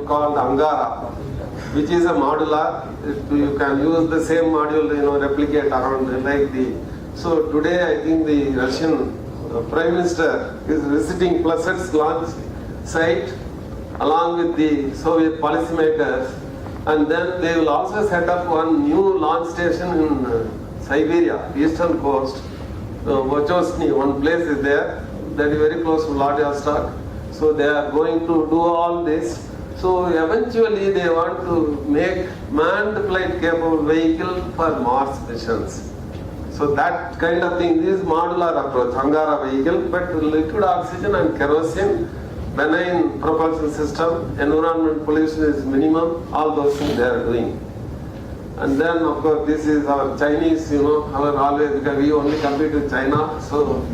called Angara, which is a modular. You can use the same module, replicate around like the. So today I think the Russian Prime Minister is visiting Plasset's launch site along with the Soviet policymakers, and then they will also set up one new launch station in Siberia, eastern coast. Vochosny, one place is there that is very close to Vladivostok. So they are going to do all this. So eventually they want to make manned flight capable vehicle for Mars missions. So that kind of thing is modular approach, Angara vehicle, but liquid oxygen and kerosene, benign propulsion system, environment pollution is minimum, all those things they are doing. And then of course this is our Chinese, our always, because we only compete with China. So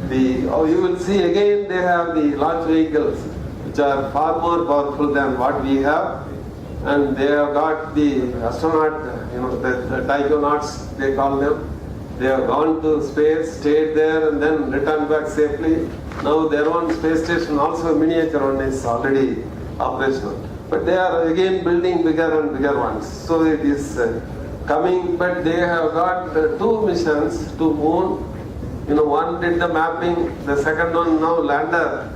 you will see again they have the launch vehicles which are far more powerful than what we have, and they have got the astronaut, the taikonauts they call them. They have gone to space, stayed there, and then returned back safely. Now their own space station, also a miniature one, is already operational. But they are again building bigger and bigger ones. So it is coming, but they have got two missions to moon. One did the mapping, the second one now lander.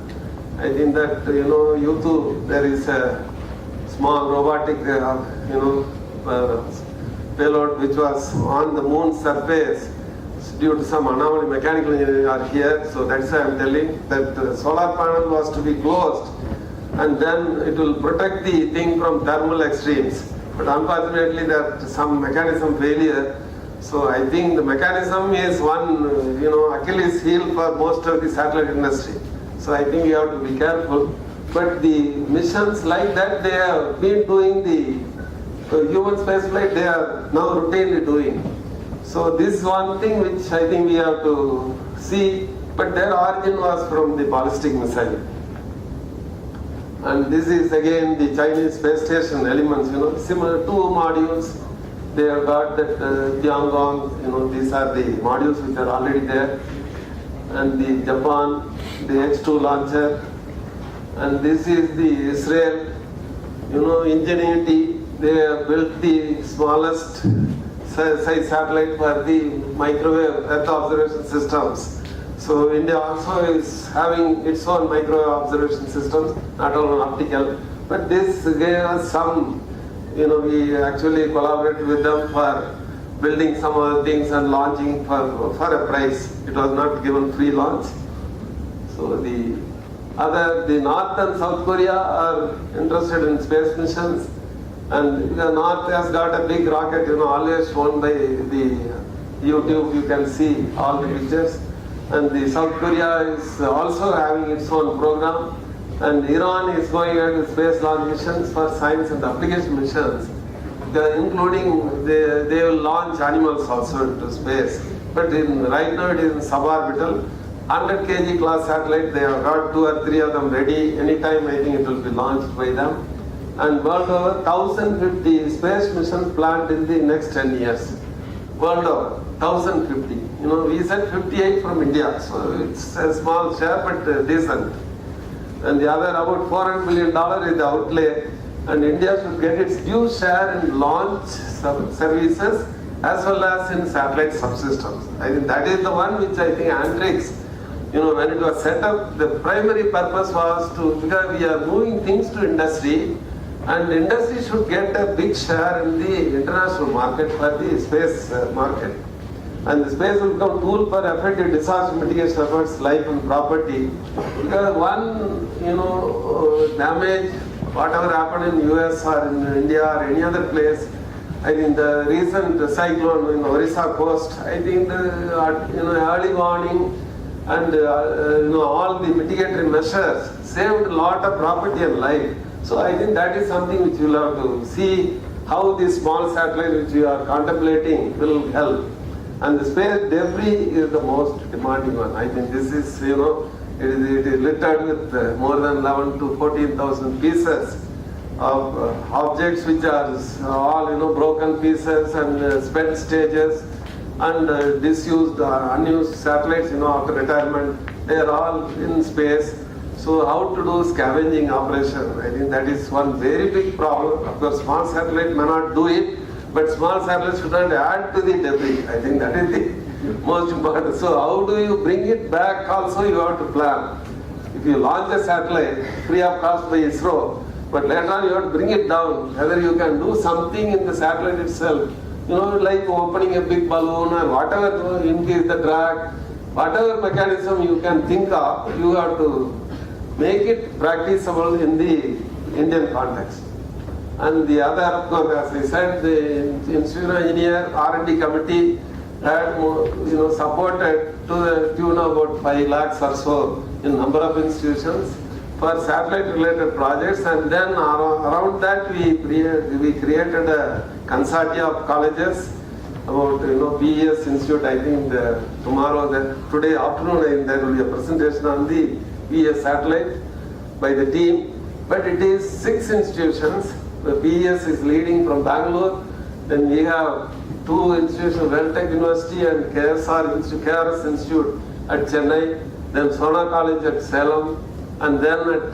I think that, you too, there is a small robotic, payload which was on the moon's surface. Due to some anomaly, mechanical engineers are here, so that's why I am telling that the solar panel was to be closed, and then it will protect the thing from thermal extremes. But unfortunately, there is some mechanism failure. So I think the mechanism is one, Achilles heel for most of the satellite industry. So I think we have to be careful. But the missions like that, they have been doing the human spaceflight, they are now routinely doing. So this is one thing which I think we have to see, but their origin was from the ballistic missile. And this is again the Chinese space station elements, similar two modules. They have got that Tiangong, these are the modules which are already there. And the Japan, the H-2 launcher. And this is the Israel, Ingenuity. They have built the smallest size satellite for the microwave Earth observation systems. So India also is having its own microwave observation systems, not only optical. But this gave us some, we actually collaborated with them for building some other things and launching for a price. It was not given free launch. So the North and South Korea are interested in space missions. And the North has got a big rocket, always shown by the YouTube, you can see all the pictures. And the South Korea is also having its own program. And Iran is going ahead with space launch missions for science and application missions. Including, they will launch animals also into space. But right now it is in suborbital. 100 kg class satellite, they have got 2 or 3 of them ready. Anytime I think it will be launched by them. And world over, 1,050 space missions planned in the next 10 years. World over, 1,050. We said 58 from India, so it's a small share but decent. And the other, about $400 billion is the outlay. And India should get its due share in launch services as well as in satellite subsystems. I think that is the one which I think Antariksh, when it was set up, the primary purpose was because we are moving things to industry, and industry should get a big share in the international market for the space market. And the space will become tool for effective disaster mitigation efforts, life and property. Because one, damage, whatever happened in US or in India or any other place, I think the recent cyclone in Orissa coast, I think the early warning and all the mitigatory measures saved a lot of property and life. So I think that is something which we'll have to see how this small satellite which we are contemplating will help. And the space debris is the most demanding one. I think this is, it is littered with more than 11 to 14,000 pieces of objects which are all, broken pieces and spent stages and disused, unused satellites, after retirement. They are all in space. So how to do scavenging operation? I think that is one very big problem. Of course, small satellite may not do it, but small satellites should not add to the debris. I think that is the most important. So how do you bring it back also you have to plan. If you launch a satellite free of cost by ISRO, but later on you have to bring it down, whether you can do something in the satellite itself, like opening a big balloon or whatever, increase the drag, whatever mechanism you can think of, you have to make it practicable in the Indian context. And the other, as I said, the Institutional Engineer R&D Committee had supported to the tune of about 5 lakhs or so in number of institutions for satellite-related projects, and then around that we created a consortia of colleges about B.M.S Institute. I think today afternoon there will be a presentation on the B.M.S satellite by the team. But it is 6 institutions. The B.M.S is leading from Bangalore. Then we have 2 institutions, Weltech University and KRS Institute at Chennai. Then Sona College at Salem, and then at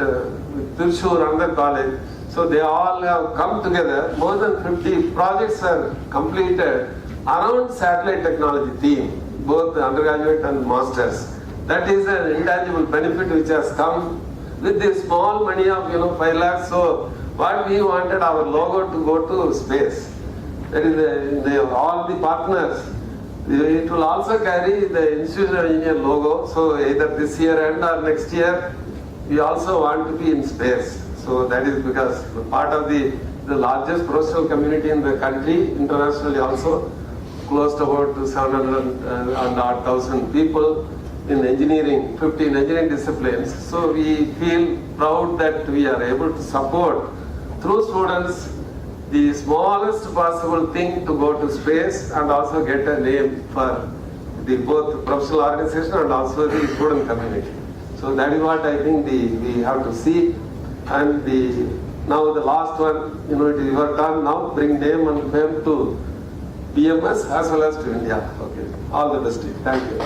Thrissur, another college. So they all have come together. More than 50 projects are completed around satellite technology theme, both undergraduate and masters. That is an intangible benefit which has come with the small money of 5 lakhs. So what we wanted our logo to go to space. That is all the partners. It will also carry the Institutional Engineer logo. So either this year end or next year, we also want to be in space. So that is because part of the largest professional community in the country, internationally also, close to about 700,000 people in engineering, 15 engineering disciplines. So we feel proud that we are able to support through students the smallest possible thing to go to space and also get a name for the both professional organization and also the student community. So that is what I think we have to see. And now the last one, it is your turn now, bring name and fame to B.M.S as well as to India. Okay. All the best. Thank you.